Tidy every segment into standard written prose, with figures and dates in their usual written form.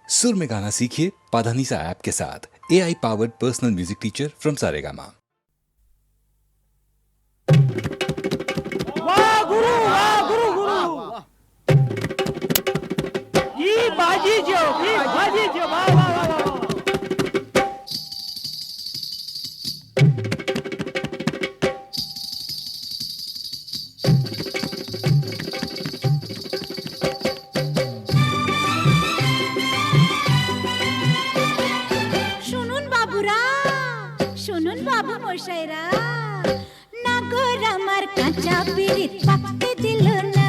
सुर में गाना सीखिए पाधानीसा ऐप के साथ। AI powered personal music teacher from Saregama. वाह गुरु, वाह गुरु, गुरु। ई बाजी जो, वाह वाह वाह वाह। শুনুন বাবু মশাইরা, নাগর আমার কাঁচা পিরিত পাকতে দিল না,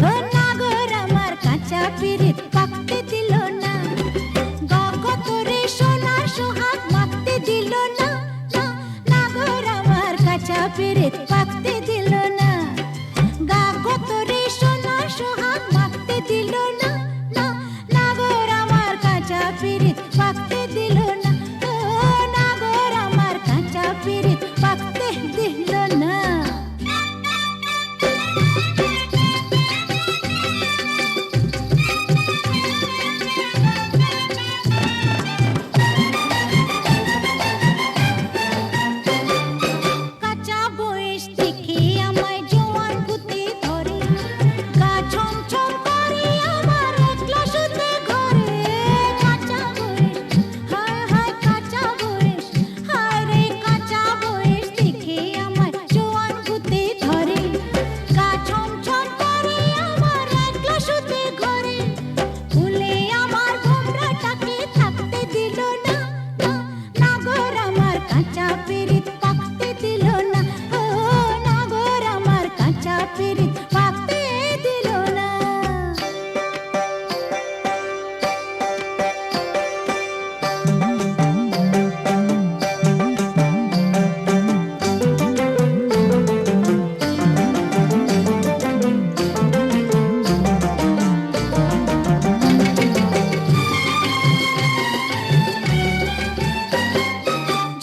ও নাগর আমার কাঁচা পিরিত পাকতে দিল না, গগতরে সোনার সোহাগ মাখতে দিল না, নাগর আমার কাঁচা পিরিত পাকতে দিল না, গগতরে সোনার সোহাগ মাখতে দিল না, নাগর আমার কাঁচা পিরিত পাকতে দিল না, পিরিত পাকতে দিল না। কাঁচা বয়স থেকে আমায় জোয়ান পুঁতে ধরে, গা ছমছম করে আমার একলা শুতে ঘরে, কাঁচা বয়স, হায় হায় কাঁচা বয়স, হায় রে কাঁচা বয়স থেকে আমায় জোয়ান পুঁতে ধরে, গা ছমছম করে আমার একলা শুতে ঘরে, ফুলে আমার ঘোমরাটাকে থাকতে দিল না, নাগর আমার কাঁচা পিরিত পাকতে দিল না, ও নাগর আমার কাঁচা পিরিত পাকতে দিল না।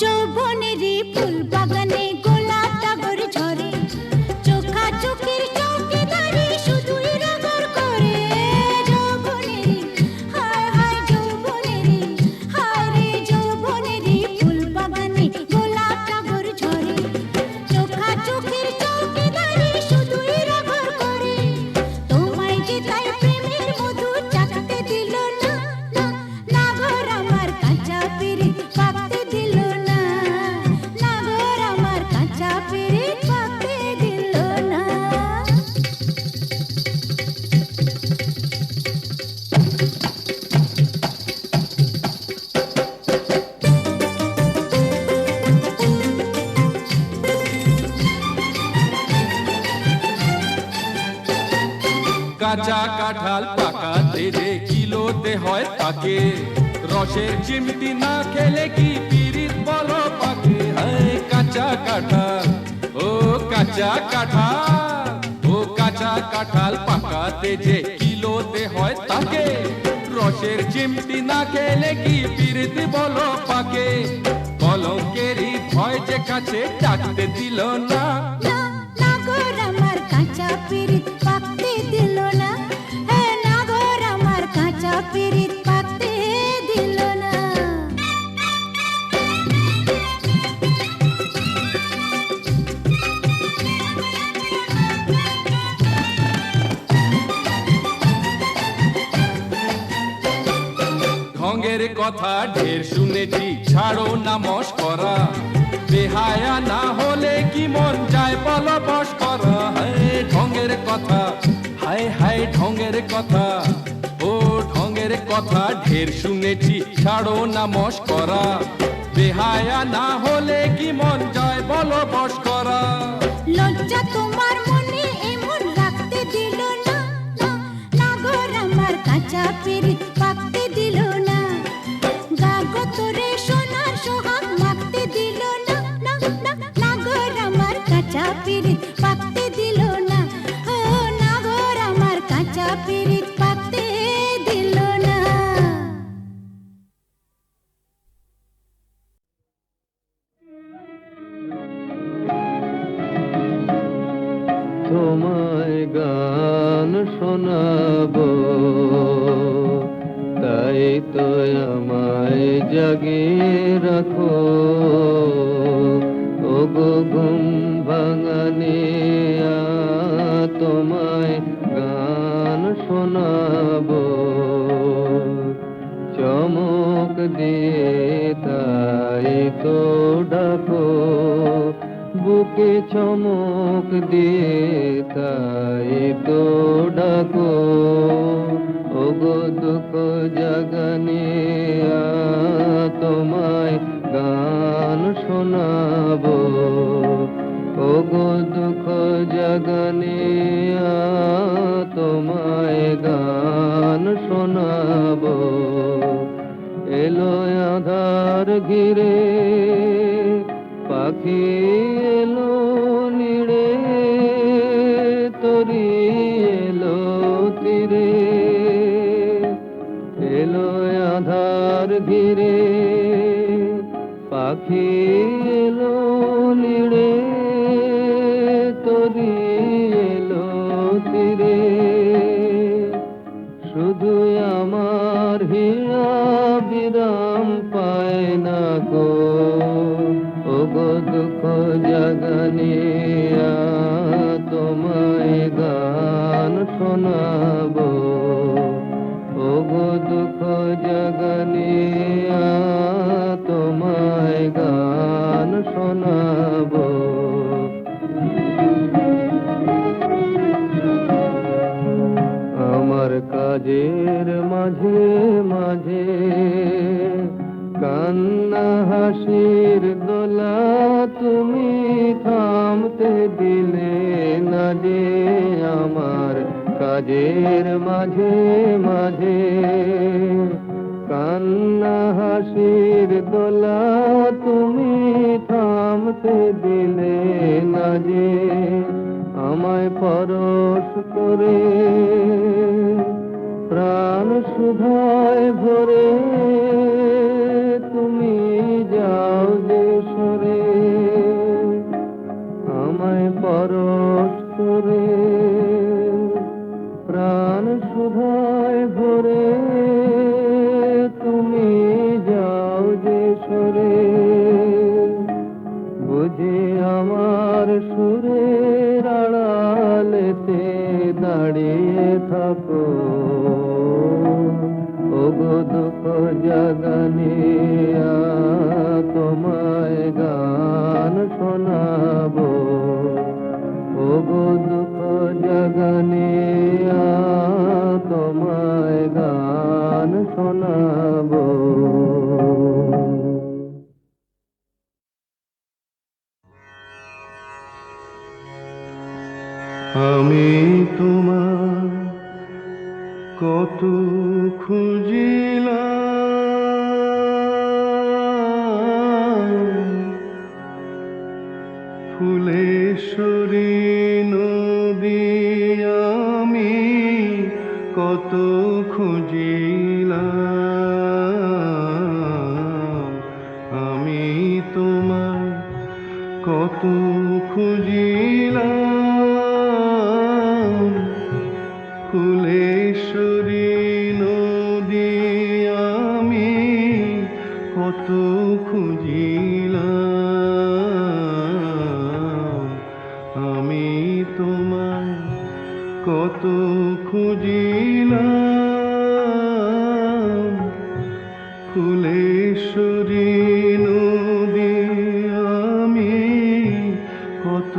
যৌবনেরই ফুল বাগানে গোলাপ ডাগর ঝরে, চোখা চোখের চৌকিদারি শুধুই রগর করে, যৌবনেরই, হায় হায় যৌবনেরই, হায় রে যৌবনেরই ফুল বাগানে গোলাপ ডাগর ঝরে, চোখা চোখের চৌকিদারি শুধুই রগর করে, তোমায় যে তাই প্রেমের মধু চাখতে দিল না, নাগর আমার কাঁচা পিরিত পাকতে দিল না, নাগর আমার কাঁচা পিরিত পাকতে দিল না। কাঁচা কাঁঠাল পাকাতে যে কিলোতে হয় তাকে, রসের চিমটি না খেলে কি পিরিত বলো পাকে, হায় কাঁচা কাঁঠাল, ও কাঁচা কাঁঠাল, ও কাঁচা কাঁঠাল পাকাতে যে কিলোতে হয় তাকে, রসের চিমটি না খেলে কি পিরিত বলো পাকে, কলঙ্কেরই ভয় যে কাছে ডাকতে দিল না, নাগর আমার কাঁচা পিরিত পাকতে দিল না, হে নাগর আমার কাঁচা পিরিত পাকতে দিল না। ঢঙ্গের কথা ঢের শুনেছি, ছাড়ো না মস্করা, বেহায়া না হলে কি মন যায় বলো বস করা, হায় ঢঙ্গের কথা, হায় হায় ঢঙ্গের কথা, ও ঢঙ্গের কথা ঢের শুনেছি, ছাড়ো না মস্করা, বেহায়া না হলে কি মন যায় বলো বস করা, লজ্জা তোমার মনে এমন রাখতে দিল না, নাগর আমার কাঁচা পিরিত পাকতে দিল না, গাগতরে সোনার সোহাগ মাখতে দিল না, নাগর আমার কাঁচা পিরিত পাকতে দিল না, ও নাগর আমার কাঁচা পিরিত পাকতে দিল না। তোমায় গান শোনাবো, তাই তাই তো আমায় জাগিয়ে রাখো ওগো ঘুম ভাঙানিয়া তোমায় গান শোনাবো চমক দিয়ে তাই তো ডাকো বুকে চমক দিয়ে তাই তো ডাকো ওগো দুঃখ জাগানিয়া তোমায় গান শোনাবো ওগো দুঃখ জাগানিয়া তোমায় গান শোনাবো এলো আধার ঘিরে পাখি এলো নিড়ে তরি এলো তীরে এলো আধার ঘিরে পাখি এলো নিড়ে তরি এলো তীরে শুধু আমার হিয়া বিরাম পায় না গো ওগো দুঃখ জাগানিয়া তোমায় গান শোনাবো ওগো দুঃখ জাগানিয়া তোমায় গান শোনাবো আমার কাজের মাঝে মাঝে কান্না হাসির দোলা তুমি থামতে দিলে না যে আমার কাজের মাঝে মাঝে কান্না হাসির দোলা তুমি থামতে দিলে না যে আমায় পরশ করে প্রাণ সুধায় ভরে তুমি যাও যে সরে আমায় পরশ করে প্রাণ সুধায় ভরে তুমি যাও যে সরে বুঝি আমার সুরের আড়ালেতে দাঁড়িয়ে থাকো ওগো দুঃখ জাগানিয়া তোমায় গান শোনাবো ওগো দুঃখ জাগানিয়া তোমায় গান শোনাবো আমি তোমার কত খুঁজিলাম ফুলেশ্বরী নদী আমি কত খুঁজিলাম আমি তোমার কত খুঁজিলাম ফুলেশ্বরী নদী আমি কত খুঁজিলাম আমি তোমায় কত খুঁজিলাম ফুলেশ্বরী নদী আমি কত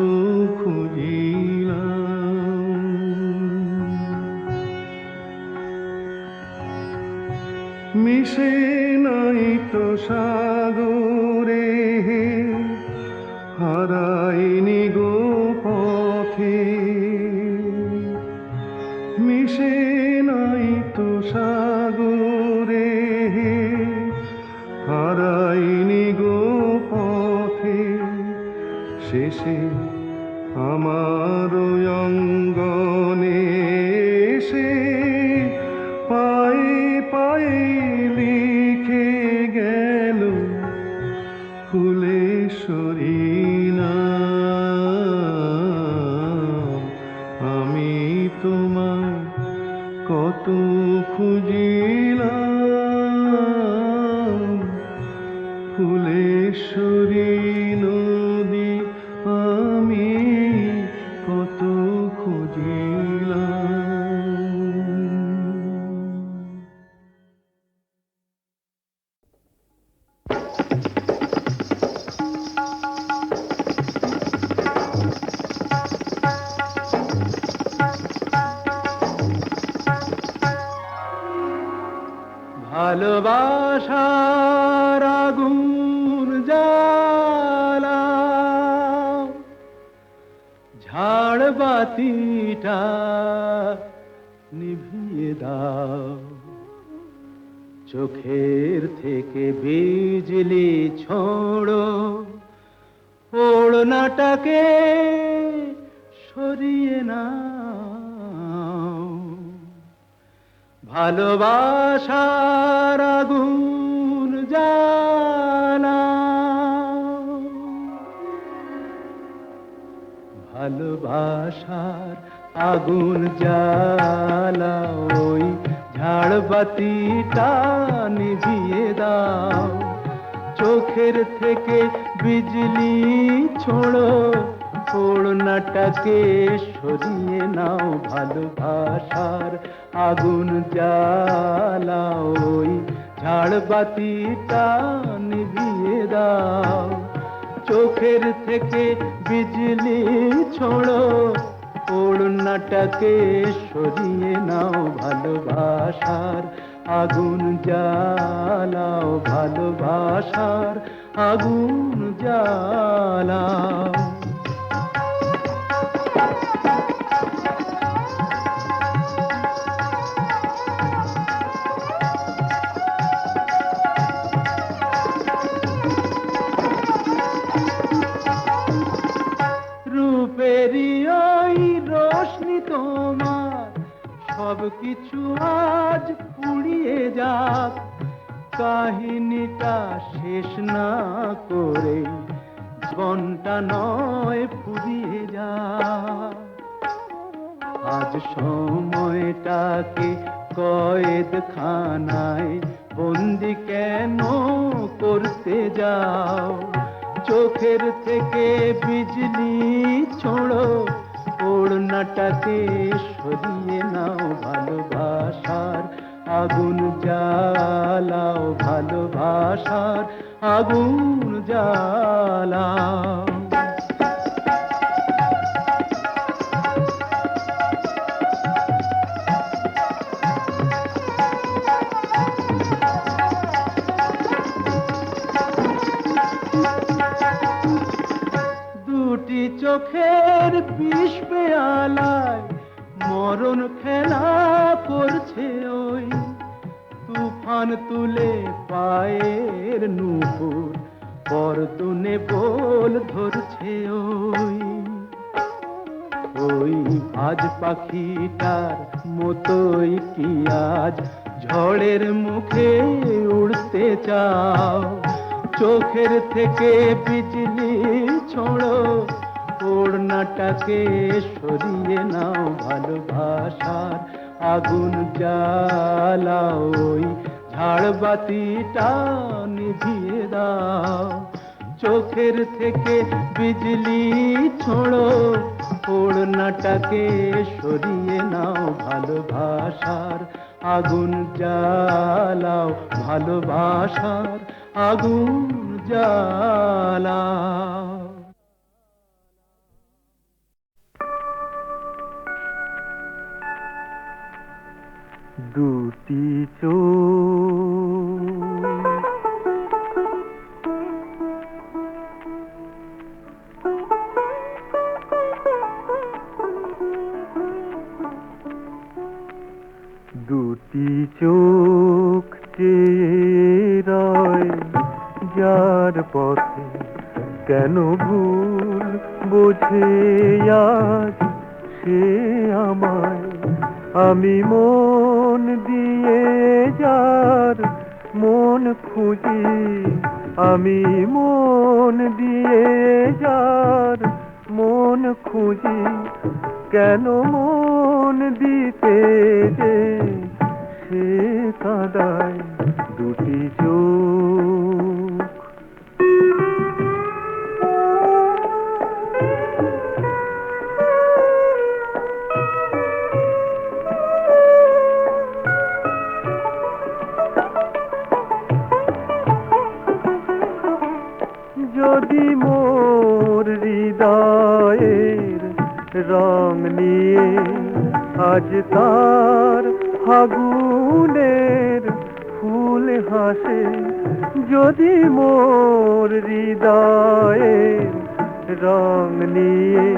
খুঁজিলাম মিশে নাই তো সাগরে হারাইনি গো পথে মিশে নাই তো সাগরে হারাইনি গো পথে শেষে আমার অঙ্গনে সে পায়ে পায়ে লিখে গেল ফুলেশ্বরী নাম ভালোবাসার আগুন জ্বালা ঝাড় বাতিটা নিভিয়ে দাও চোখের থেকে বিজলি ছোড়ো ওড়নাটাকে সরিয়ে নাও ভালোবাসার আগুন জ্বালা ভালোবাসার আগুন জ্বালা ওই ঝাড়বাতিটা নিভিয়ে দাও চোখের থেকে বিজলি ছোড়ো ওড়নাটাকে সরিয়ে নাও ভালোবাসার আগুন জ্বালা ওই ঝাড়বাতিটা নিভিয়ে দাও চোখের থেকে বিজলি ছোড়ো ওড়নাটাকে সরিয়ে নাও ভালোবাসার আগুন জ্বালাও ভালোবাসার আগুন জ্বালাও রূপেরই ওই রোশনি তোমার সব কিছু আজ পুড়িয়ে যাক কাহিনীটা শেষ না করে জীবনটা নয় ফুরিয়ে যাক আজ সময়টাকে কয়েদখানায় বন্দি কেন করতে যাও চোখের থেকে বিজলি ছোড়ো ওড়নাটাকে সরিয়ে নাও ভালোবাসার আগুন জ্বালাও ভালোবাসার আগুন জ্বালাও দুটি চোখের বিষ পেয়ালায় মরণ খেলা করছে ওই তুফান তুলে পায়ের নুপুর পরতুনে বল ধরছে ওই আজ পাখিটার মতোই কি আজ ঝড়ের মুখে উড়তে চাও চোখের থেকে বিজলি ছোড়ো ওড়নাটাকে সরিয়ে নাও ভালোবাসার আগুন জ্বালাও ওই ঝাড়বাতিটা নিভিয়ে দাও চোখের থেকে বিজলি ছোড়ো ওড়নাটাকে সরিয়ে নাও ভালোবাসার আগুন জ্বালাও ভালোবাসার আগুন জ্বালাও দুটি দুটি চোখ চেয়ে যার পথে কেন ভুল বোঝে আজ সে আমায় আমি মন দিয়ে যার মন খুঁজি আমি মন দিয়ে যার মন খুঁজি কেন মন দিতে যে সে কাঁদায় দুটি চোখ যদি মোর হৃদয়ের রং নিয়ে আজ তার ফাগুনের ফুল হাসে যদি মোর হৃদয়ের রং নিয়ে,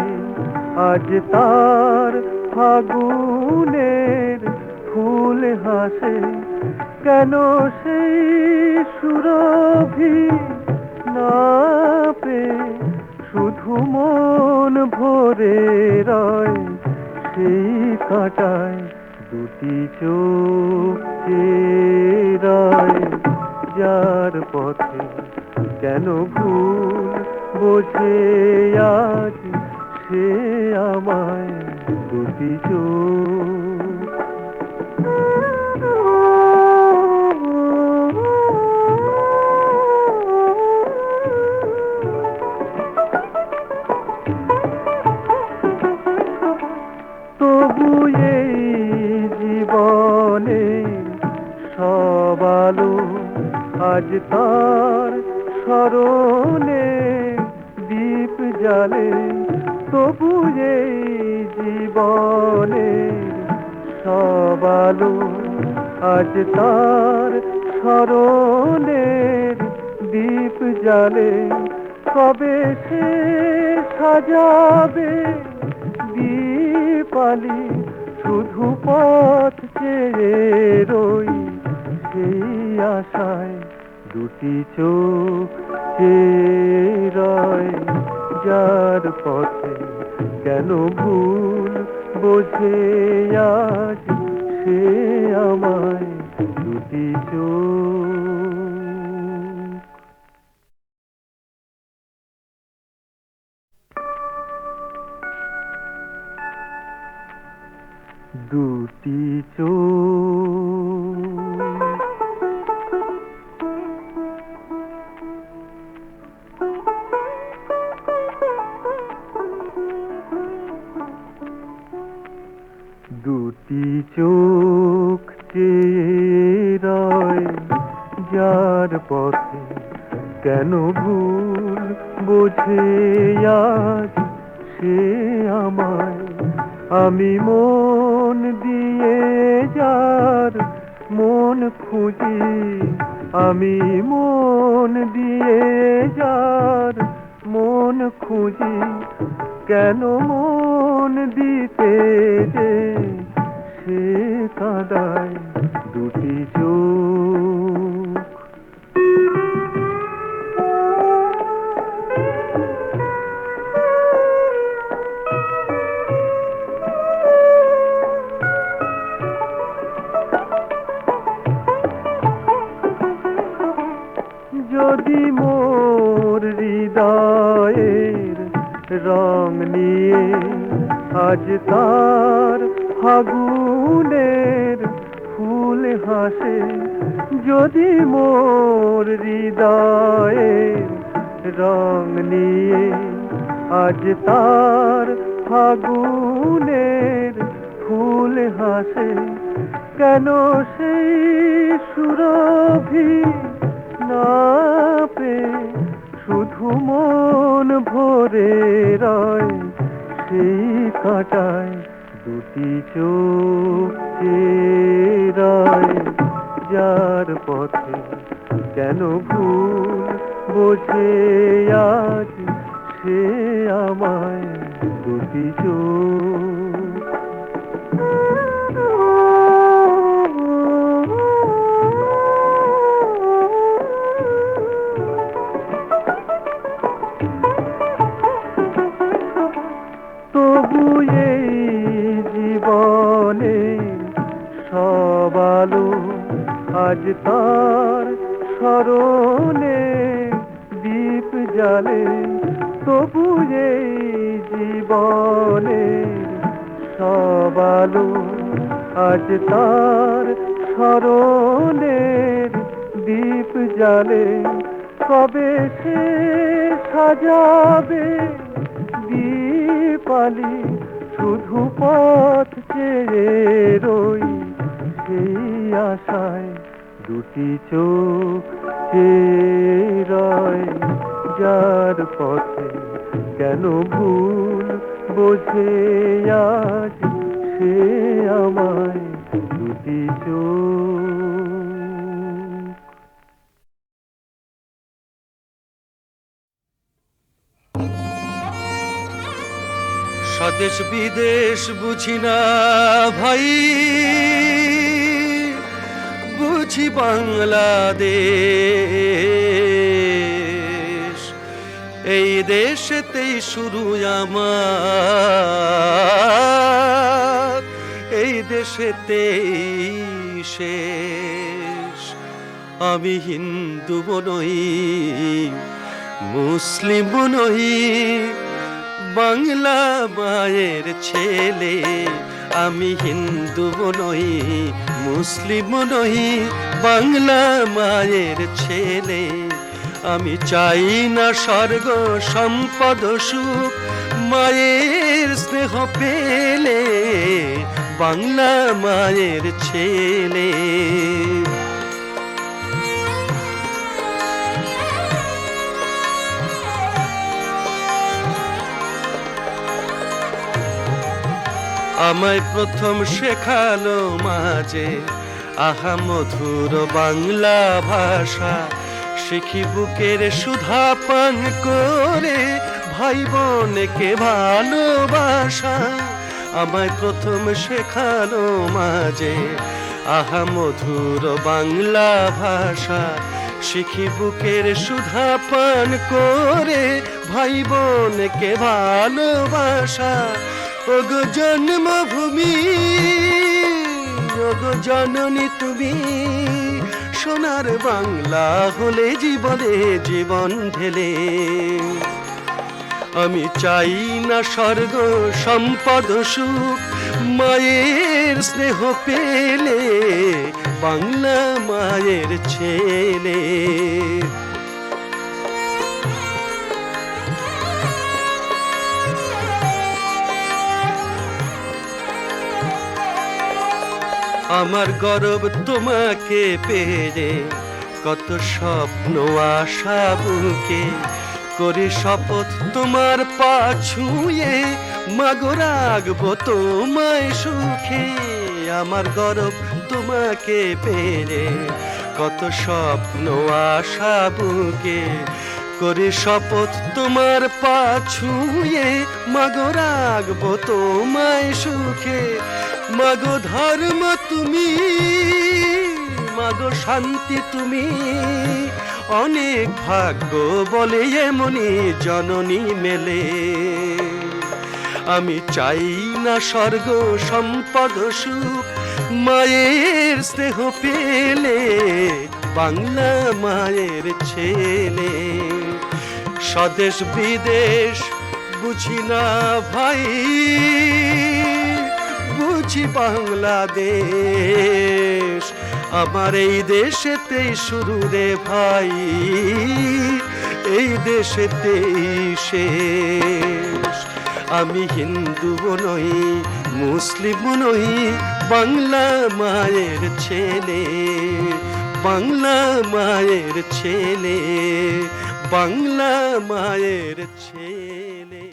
আজ তার ফাগুনের ফুল হাসে, কেন সেই সুরভি না পেয়ে শুধু মন ভরে রয় সেই কাঁটায় দুটি চোখ চেয়ে রয় যার পথে, কেন ভুল বোঝে আজ সে আমায় দুটি চোখ। তবু এই জীবনে সব আলো আজ তার স্মরণে দীপ জ্বালে, তবু এই জীবনে সব আলো আজ তার স্মরণের দীপ জ্বালে, কবে সে সাজাবে দীপালি, শুধু পথ চেয়ে রই সেই আশায় দুটি চোখ চেয়ে রয় যার পথে, কেন ভুল বোঝে আজ সে আমায় দুটি চোখ। দুটি চোখ দুটি চোখ চেয়ে রয় যার পথে, কেন ভুল বোঝে আজ সে আমায়। আমি মন দিয়ে যার মন খুঁজি, আমি মন দিয়ে যার মন খুঁজি, কেন মন দিতে যে সে কাঁদায় দুটি চোখ। যদি মোর হৃদয়ের রং নিয়ে আজ তার ফাগুনের ফুল হাসে, যদি মোর হৃদয়ের রং নিয়ে আজ তার ফাগুনের ফুল হাসে, কেন সেই সুরভি না পেয়ে শুধু মন ভরে রয় সেই কাঁটায় দুটি চোখ চেয়ে রয় যার পথে, কেন ভুল বোঝে আজ সে আমায় দুটি চোখ। তবু এই জীবনে সব আলো আজ তার স্মরণে দীপ জ্বালে, তবু এই জীবনে সব আলো আজ তার স্মরণের দীপ জ্বালে, কবে সে সাজাবে দীপালি, শুধু পথ চেয়ে রই সেই আশায় দুটি চোখ চেয়ে রয় যার পথে, কেন ভুল বোঝে আজ সে আমায় দুটি চোখ। স্বদেশ বিদেশ বুঝি না ভাই, বুঝি বাংলাদেশ। এই দেশেতেই শুরু আমার, এই দেশেতেই শেষ। আমি হিন্দু নই, মুসলিম নই, বাংলা মায়ের ছেলে। আমি হিন্দু নই, মুসলিম নই, বাংলা মায়ের ছেলে। আমি চাই না স্বর্গ সম্পদ সুখ, মায়ের স্নেহ পেলে, বাংলা মায়ের ছেলে। আমায় প্রথম শেখালো মাঝে আহা মধুর বাংলা ভাষা। শিখি বুকের সুধা পান করে ভাই বোনকে ভালোবাসা। আমায় প্রথম শেখালো মাঝে আহা মধুর বাংলা ভাষা। শিখি বুকের সুধা পান করে ভাই বোনকে ভালোবাসা। ওগো জন্মভূমি, ওগো জননী তুমি, সোনার বাংলা হলে জীবনে জীবন ঢেলে। আমি চাই না স্বর্গ সম্পদ সুখ, মায়ের স্নেহ পেলে, বাংলা মায়ের ছেলে। আমার গর্ব তোমাকে পেয়ে, কত স্বপ্ন আশা বুকে। করি শপথ তোমার পা ছুঁয়ে, মাগো রাখবো তোমায় সুখে। আমার গর্ব তোমাকে পেয়ে, কত স্বপ্ন আশা বুকে। করি শপথ তোমার পা ছুঁয়ে, মাগো রাখবো তোমায় সুখে। মাগো ধর্ম তুমি, মাগো শান্তি তুমি, অনেক ভাগ্য বলে এমনি জননী মেলে। আমি চাই না স্বর্গ সম্পদ সুখ, মায়ের স্নেহ পেলে, বাংলা মায়ের ছেলে। স্বদেশ বিদেশ বুঝি না ভাই, বুঝি বাংলাদেশ। আমার এই দেশেতেই শুরু রে ভাই, এই দেশেতেই শেষ। আমি হিন্দু নই, মুসলিম নই, বাংলা মায়ের ছেলে, বাংলা মায়ের ছেলে, বাংলা মায়ের ছেলে।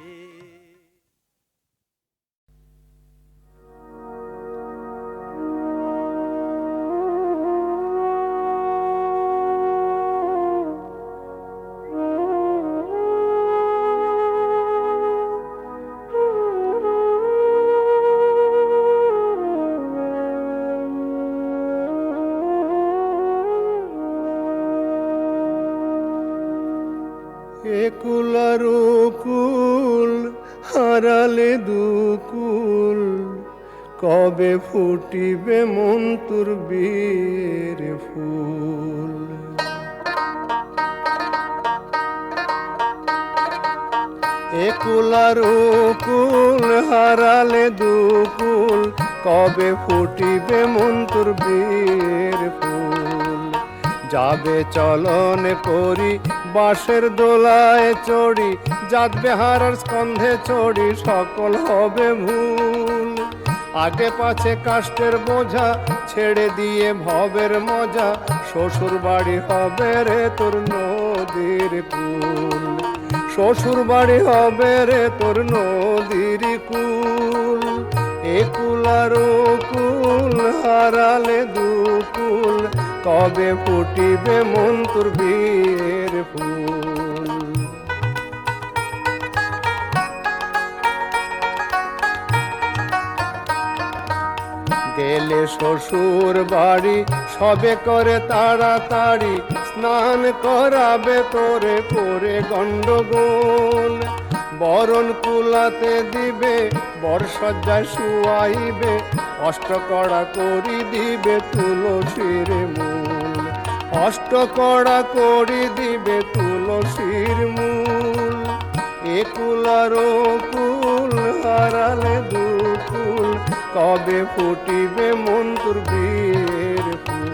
একুল আর কুল হারালে দুকুল, কবে ফুটিবে মন তোর বীর ফুল। একুল আর কুল হারালে দুকুল, কবে ফুটিবে মন তোর বীর ফুল। যাবে চলন করি বাঁশের দোলায় চড়ি, যাবে হারার স্কন্ধে চড়ি, সকল হবে ভুল। আগে পাছে কাষ্টের বোঝা ছেড়ে দিয়ে ভবের মজা, শ্বশুর বাড়ি হবে রে তোর নদীর কুল। শ্বশুর বাড়ি হবে রে তোর নদীর কুল। একুল আর কুল হারালে দুকুল, কবে ফুটিবে মন তোর বীর ফুল। এলে শ্বশুর বাড়ি সবে করে তাড়াতাড়ি স্নান করাবে তোরে করে গন্ডগোল বরণ কুলাতে দিবে বরসজ্জায় শুয়াইবে অষ্টকড়া করি দিবে তুলসীর মূল অষ্টকড়া করি দিবে তুলসীর মূল একুল আর কুল হারালে দুকুল কবে ফুটিবে মন তোর বিয়ের ফুল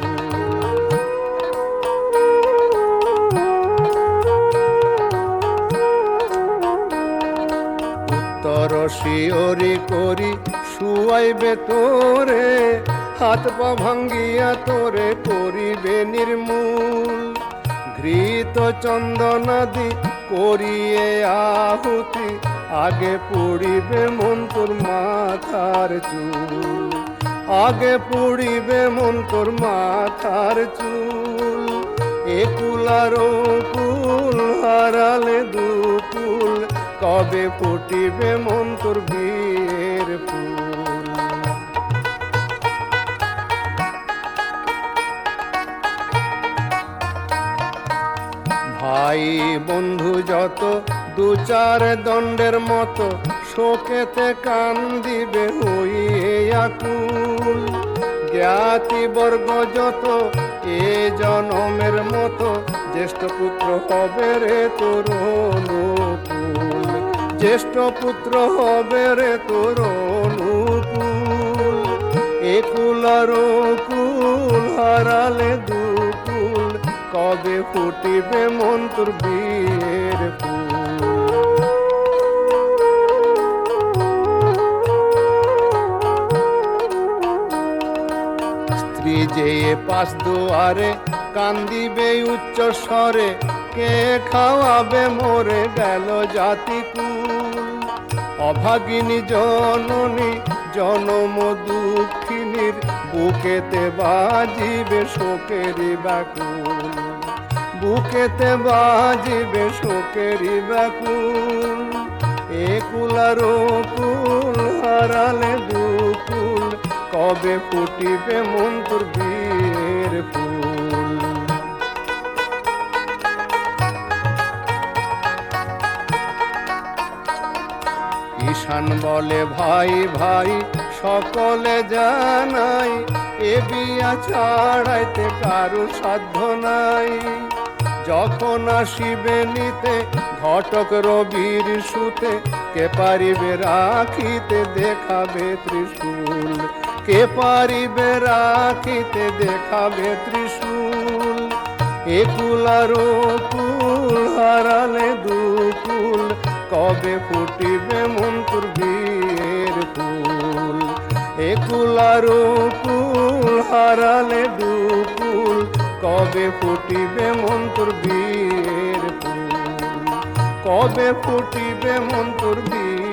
উত্তর শিওরি করি শুয়াইবে তোরে হাত পা ভাঙ্গিয়া তোরে করিবে নির্মূল ঘৃত চন্দনাদি করিয়ে আহুতি আগে পুড়িবে মন তোর মাথার চুল আগে পুড়িবে মন তোর মাথার চুল একুল আর কুল হারালে দুকুল কবে ফুটিবে মন তোর বিয়ের ফুল ভাই বন্ধু যত দু চার দণ্ডের মতো শোকেতে কান্দিবে হইয়ে আকুল জ্ঞাতি বর্গ যত এ জনমের মতো জ্যেষ্ঠ পুত্র হবে রে তোর অনুকূল জ্যেষ্ঠ পুত্র হবে রে তোর অনুকূল একুল আর কুল হারালে দুকুল কবে ফুটিবে মন তোর বিয়ের ফুল স্ত্রী যে পাশ দুয়ারে কান্দিবে উচ্চ স্বরে কে খাওয়াবে মরে গেল জাতিকুল অভাগিনী জননী জনম দুঃখিনীর বুকেতে বাজিবে শোকেরি ব্যাকুল বুকেতে বাজিবে শোকেরি ব্যাকুল একুল আর কুল হারালে দুকুল কবে ফুটিবে মন তোর বিয়ের ফুল ঈশান বলে ভাই ভাই সকলে জানাই এ বিয়া ছাড়াইতে কারু সাধ্য নাই যখন আসিবে নিতে ঘটক রবির সুতে কে পারিবে রাখিতে দেখাবে ত্রিশূল কে পারিবে রাখিতে দেখাবে ত্রিশূল একুল আর কুল হারালে দুকুল কবে ফুটিবে মন তোর বিয়ের ফুল একুল আর কুল হারালে দুকুল কবে ফুটিবে মন তোর বিয়ের ফুল কবে ফুটিবে মন তোর বিয়ের